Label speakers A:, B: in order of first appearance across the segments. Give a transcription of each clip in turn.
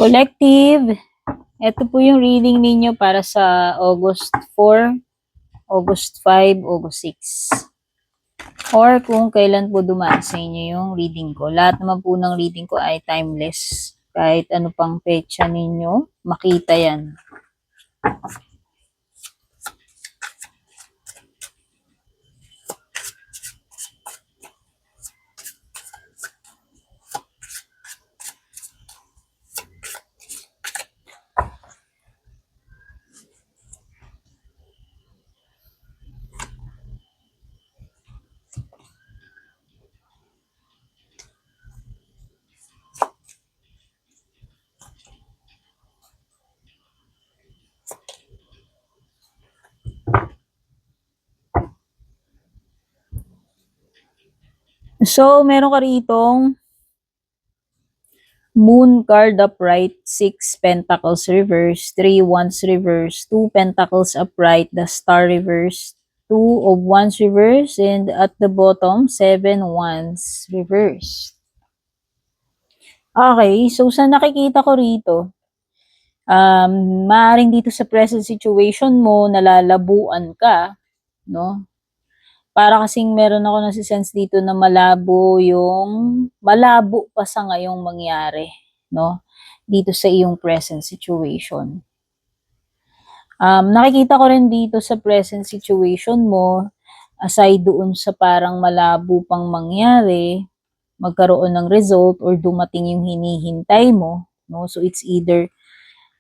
A: Collective, ito po yung reading ninyo para sa August 4, August 5, August 6. Or kung kailan po dumaan sa inyo yung reading ko. Lahat naman po ng reading ko ay timeless. Kahit ano pang petsa ninyo, makita yan. So, meron ka ritong Moon card upright, 6 Pentacles reverse, 3 Wands reverse, 2 Pentacles upright, the Star reverse, 2 of Wands reverse, and at the bottom, 7 Wands reverse. Okay, so sa nakikita ko rito, maaaring dito sa present situation mo, nalalabuan ka, no? Para kasing meron ako nasi-sense dito na malabo pa sa ngayong mangyari, no? Dito sa iyong present situation. Nakikita ko rin dito sa present situation mo, aside doon sa parang malabo pang mangyari, magkaroon ng result or dumating yung hinihintay mo, no? So it's either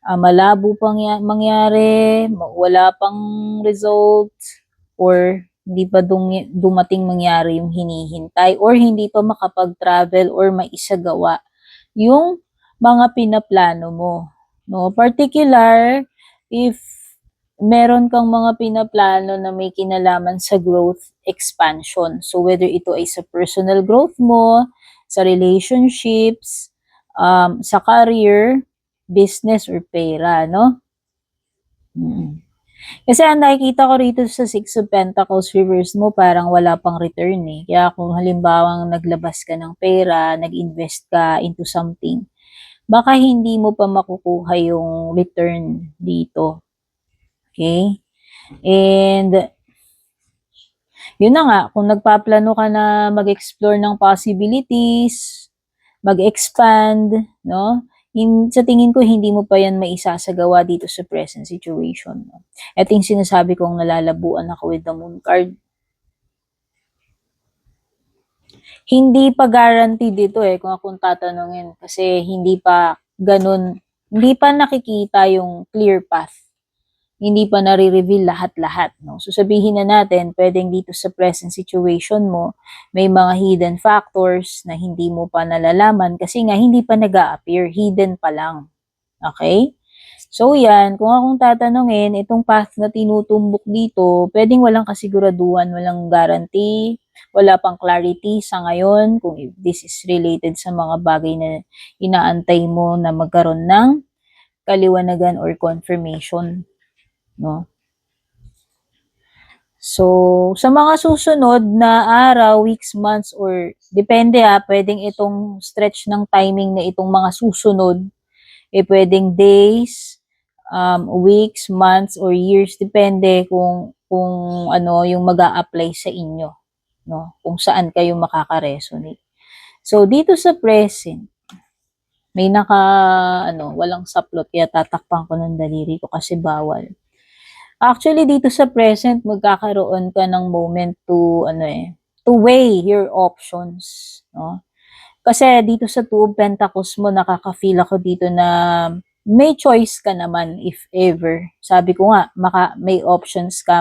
A: malabo pang mangyari, wala pang result, or hindi pa dumating mangyari yung hinihintay, or hindi pa makapag-travel or maisagawa yung mga pinaplano mo. No? Particular, if meron kang mga pinaplano na may kinalaman sa growth expansion. So whether ito ay sa personal growth mo, sa relationships, sa career, business, or pera, no? Kasi ang nakikita ko rito sa Six of Pentacles reverse mo, parang wala pang return eh. Kaya kung halimbawa naglabas ka ng pera, nag-invest ka into something, baka hindi mo pa makukuha yung return dito. Okay? And yun na nga, kung nagpaplano ka na mag-explore ng possibilities, mag-expand, no? Sa tingin ko, hindi mo pa yan maisasagawa dito sa present situation. No? Ito yung sinasabi kong nalalabuan ako with the Moon card. Hindi pa guaranteed dito kung akong tatanungin. Kasi hindi pa ganun, hindi pa nakikita yung clear path. Hindi pa nare-reveal lahat-lahat. No? So sabihin na natin, pwedeng dito sa present situation mo, may mga hidden factors na hindi mo pa nalalaman kasi nga hindi pa nag-a-appear, hidden pa lang. Okay? So yan, kung akong tatanungin, itong path na tinutumbok dito, pwedeng walang kasiguraduhan, walang guarantee, wala pang clarity sa ngayon kung if this is related sa mga bagay na inaantay mo na magkaroon ng kaliwanagan or confirmation. No? So, sa mga susunod na araw, weeks, months, or depende pwedeng itong stretch ng timing na itong mga susunod, pwedeng days, weeks, months, or years, depende kung ano yung mag-a-apply sa inyo, no? Kung saan kayo makaka-resonate. So, dito sa present, may walang saplot, kaya tatakpan ko ng daliri ko kasi bawal. Actually, dito sa present, magkakaroon ka ng moment to weigh your options, no? Kasi dito sa Two of Pentacles mo, nakaka-feel ako dito na may choice ka naman if ever. Sabi ko nga, may options ka,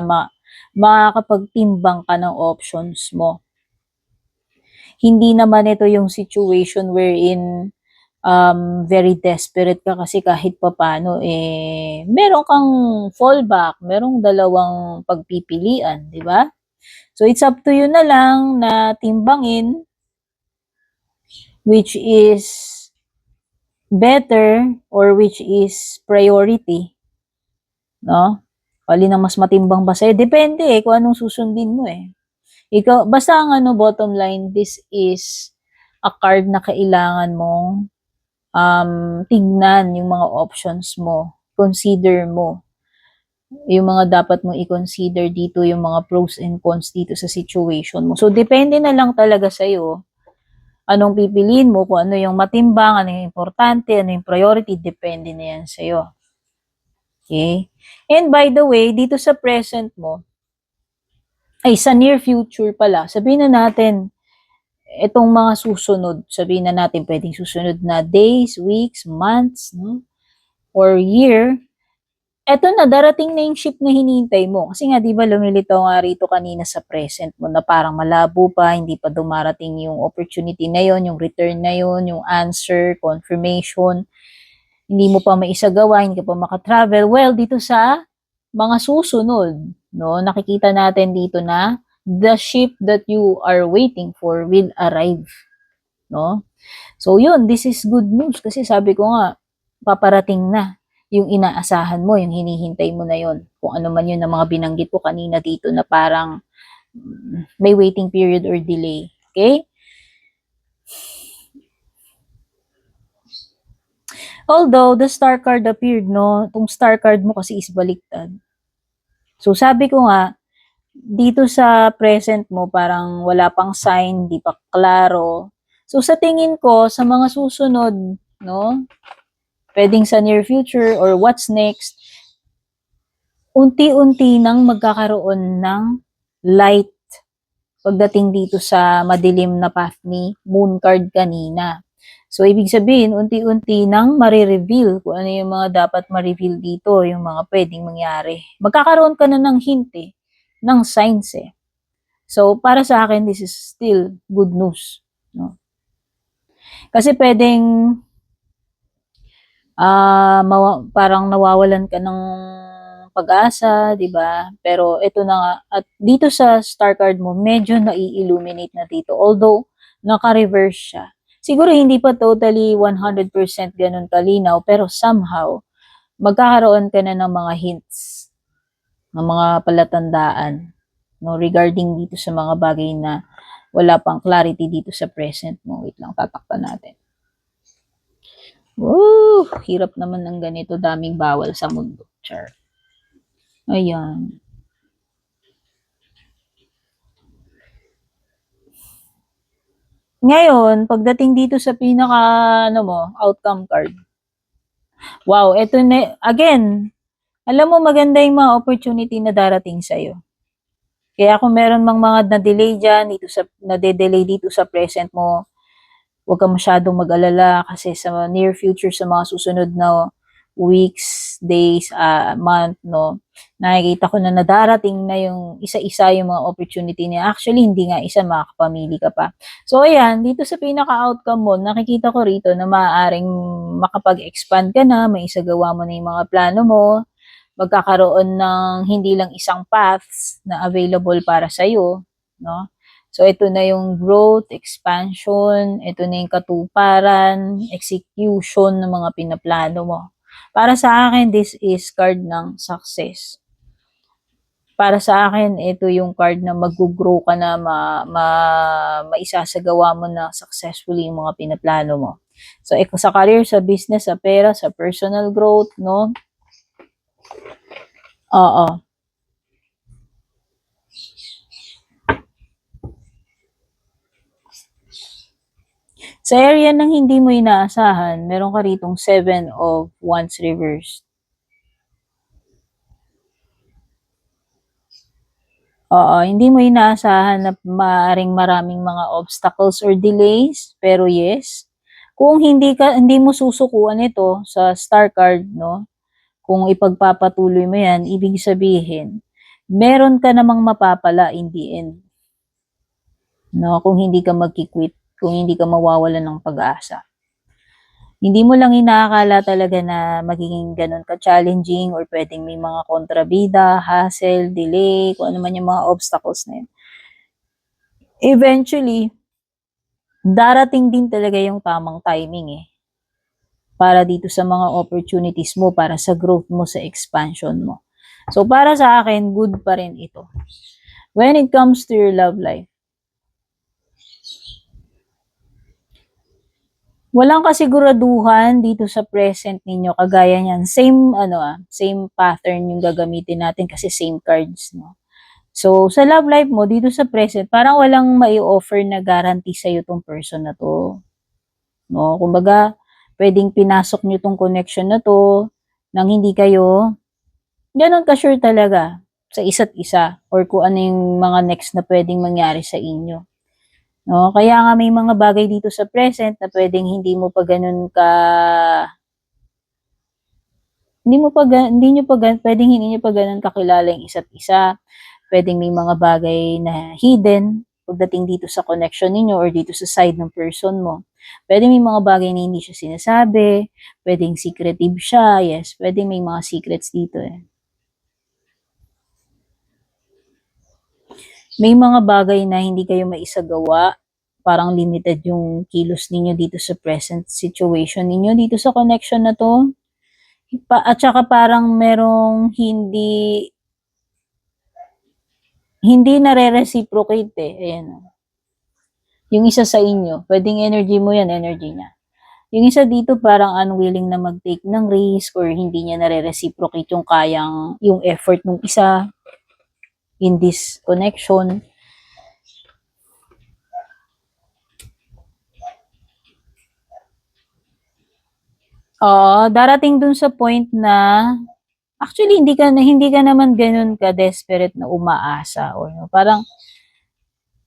A: makakapagtimbang ka ng options mo. Hindi naman ito yung situation wherein very desperate ka kasi kahit papano meron kang fallback, merong dalawang pagpipilian, di ba? So it's up to you na lang na timbangin which is better or which is priority, no? Alin ang mas matimbang ba sa'yo? Depende kung anong susundin mo Ikaw, basta ang bottom line, this is a card na kailangan mong tignan yung mga options mo, consider mo yung mga dapat mong i-consider dito, yung mga pros and cons dito sa situation mo. So, depende na lang talaga sa'yo anong pipiliin mo, kung ano yung matimbang, ano yung importante, ano yung priority, depende na yan sa'yo. Okay? And by the way, dito sa present mo, ay sa near future pala, sabihin na natin, itong mga susunod, sabihin na natin pwedeng susunod na days, weeks, months, no? Or year, eto na, darating na yung ship na hinihintay mo. Kasi nga, di ba, lumilitaw nga rito kanina sa present mo na parang malabo pa, hindi pa dumarating yung opportunity na yon, yung return na yon, yung answer, confirmation, hindi mo pa maisagawa, hindi ka pa makatravel. Well, dito sa mga susunod, no, nakikita natin dito na the ship that you are waiting for will arrive, no? So yun, this is good news kasi sabi ko nga, paparating na yung inaasahan mo, yung hinihintay mo na yon. Kung ano man yun na mga binanggit ko kanina dito na parang may waiting period or delay. Okay? Although, the star card appeared, no? Itong star card mo kasi is baliktad. So, sabi ko nga, dito sa present mo, parang wala pang sign, di pa klaro. So, sa tingin ko, sa mga susunod, no? Pwedeng sa near future or what's next, unti-unti nang magkakaroon ng light pagdating dito sa madilim na path ni Moon card kanina. So, ibig sabihin, unti-unti nang marireveal kung ano yung mga dapat ma-reveal dito, yung mga pwedeng mangyari. Magkakaroon ka na ng hint ng signs So, para sa akin, this is still good news. No? Kasi pwedeng parang nawawalan ka ng pag-asa, 'di ba? Pero ito na nga, at dito sa star card mo, medyo nai-illuminate na dito. Although naka-reverse siya. Siguro hindi pa totally 100% ganun kalinaw, pero somehow magkakaroon ka na ng mga hints, ng mga palatandaan, no, regarding dito sa mga bagay na wala pang clarity dito sa present mo. Wait lang, tatakpan natin. Woo! Hirap naman ng ganito, daming bawal sa mundo. Char. Ayan. Ngayon, pagdating dito sa pinaka, outcome card. Wow, eto na, again, alam mo maganda yung mga opportunity na darating sa'yo. Kaya kung meron mang mga na-delay dyan, nade-delay dito sa present mo, huwag ka masyadong mag-alala kasi sa near future, sa mga susunod na weeks, days, month, no, nakikita ko na nadarating na yung isa-isa yung mga opportunity niya. Actually, hindi nga isa, makakapamili ka pa. So, ayan, dito sa pinaka-outcome mo, nakikita ko rito na maaaring makapag-expand ka na, may isagawa mo na yung mga plano mo, magkakaroon ng hindi lang isang paths na available para sa'yo, no? So, ito na yung growth, expansion, ito na yung katuparan, execution ng mga pinaplano mo. Para sa akin, this is card ng success. Para sa akin, ito yung card na mag-grow ka na, maisasagawa mo na successfully yung mga pinaplano mo. So, sa career, sa business, sa pera, sa personal growth, no? Oo. Sa area ng hindi mo inaasahan, meron ka ritong 7 of Wands reversed. Oo, hindi mo inaasahan na maaring maraming mga obstacles or delays, pero yes, kung hindi mo susukuan ito sa star card, no? Kung ipagpapatuloy mo 'yan, ibig sabihin, meron ka namang mapapala in the end. No, kung hindi ka magki-quit, kung hindi ka mawawalan ng pag-asa. Hindi mo lang inaakala talaga na magiging ganun ka-challenging or pwedeng may mga kontrabida, hassle, delay, kung ano man yung mga obstacles na yun. Eventually, darating din talaga yung tamang timing para dito sa mga opportunities mo, para sa growth mo, sa expansion mo. So, para sa akin, good pa rin ito. When it comes to your love life, Walang kasiguraduhan dito sa present ninyo kagaya niyan. Same pattern yung gagamitin natin kasi same cards, no. So, sa love life mo dito sa present, parang walang mai-offer na guarantee sa 'tong person na 'to, no. Kumbaga, puwedeng pinasok niyo 'tong connection na 'to nang hindi kayo gano'n ka-sure talaga sa isa't isa or kung ano yung mga next na puwedeng mangyari sa inyo. No, kaya nga may mga bagay dito sa present na puwedeng hindi niyo pa puwedeng hindi niyo pa gano'n kakilala yung isa't isa. Puwedeng may mga bagay na hidden pagdating dito sa connection ninyo or dito sa side ng person mo. Puwedeng may mga bagay na hindi siya sinasabi, puwedeng secretive siya, yes, puwedeng may mga secrets dito, eh. May mga bagay na hindi kayo maisagawa, parang limited yung kilos ninyo dito sa present situation ninyo dito sa connection na 'to. At saka parang merong hindi hindi nare-reciprocate, eh, ayan, oh. Yung isa sa inyo, puwedeng energy mo 'yan, energy niya. Yung isa dito parang unwilling na mag-take ng risk or hindi niya nare-reciprocate yung effort nung isa in this connection. Oo, darating dun sa point na actually hindi ka naman gano'n ka-desperate na umaasa or parang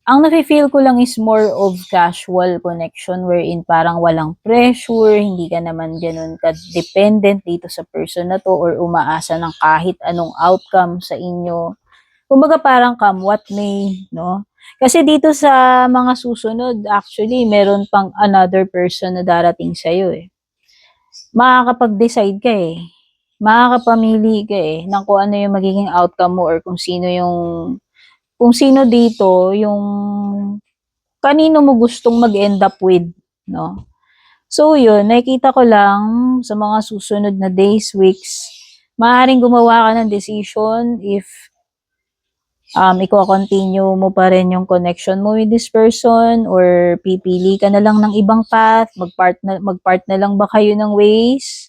A: ang nafe-feel ko lang is more of casual connection wherein parang walang pressure, hindi ka naman gano'n ka-dependent dito sa person na 'to or umaasa ng kahit anong outcome sa inyo. Kumbaga parang come what may, 'no? Kasi dito sa mga susunod actually meron pang another person na darating sa'yo, eh. Makakapag-decide ka, eh. Makakapamili ka, eh, ng kung ano yung magiging outcome mo or kung sino dito yung kanino mo gustong mag-end up with, 'no? So yun, nakikita ko lang sa mga susunod na days, weeks, maaaring gumawa ka ng decision if iko-continue mo pa rin yung connection mo with this person or pipili ka na lang ng ibang path, magpart na lang ba kayo ng ways?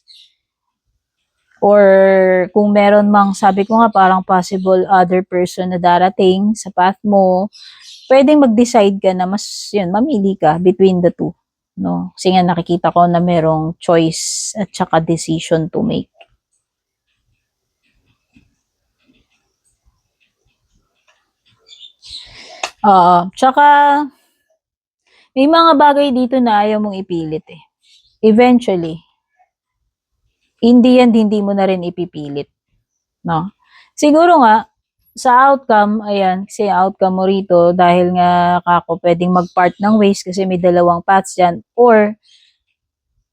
A: Or kung meron mang sabi ko nga parang possible other person na darating sa path mo, puwedeng mag-decide ka na mamili ka between the two, 'no? Kasi nga nakikita ko na merong choice at saka decision to make. Oo, tsaka may mga bagay dito na ayaw mong ipilit, eh. Eventually, hindi mo na rin ipipilit, 'no? Siguro nga sa outcome, ayan, kasi outcome mo rito dahil nga kako puwedeng mag-part ng ways kasi may dalawang paths diyan or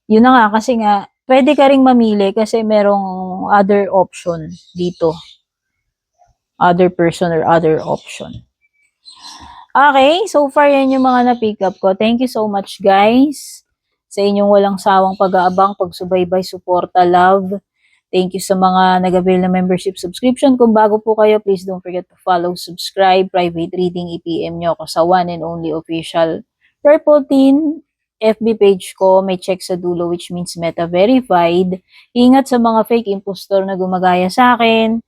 A: yun na nga kasi nga puwede ka ring mamili kasi merong other option dito, other person or other option. Okay, so far yan yung mga na-pick up ko. Thank you so much guys sa inyong walang sawang pag-aabang, pagsubaybay, suporta, love. Thank you sa mga nag-avail na membership subscription. Kung bago po kayo, please don't forget to follow, subscribe, private reading, i-PM nyo ako sa one and only official Purple Teen FB page ko. May check sa dulo which means meta verified. Ingat sa mga fake impostor na gumagaya sa akin.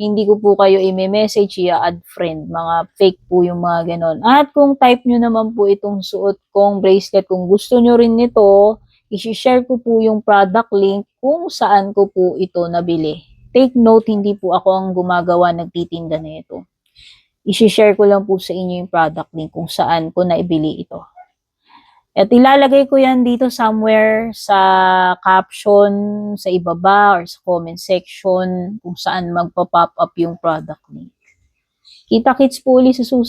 A: Hindi ko po kayo i-message, i-add friend. Mga fake po yung mga ganon. At kung type nyo naman po itong suot kong bracelet, kung gusto nyo rin nito, i-share ko po yung product link kung saan ko po ito nabili. Take note, hindi po ako ang gumagawa, nagtitinda na ito. I-share ko lang po sa inyo yung product link kung saan ko naibili ito. At ilalagay ko yan dito somewhere sa caption, sa ibaba, or sa comment section kung saan magpa-pop up yung product link. Kita-kits po ulit sa susunod.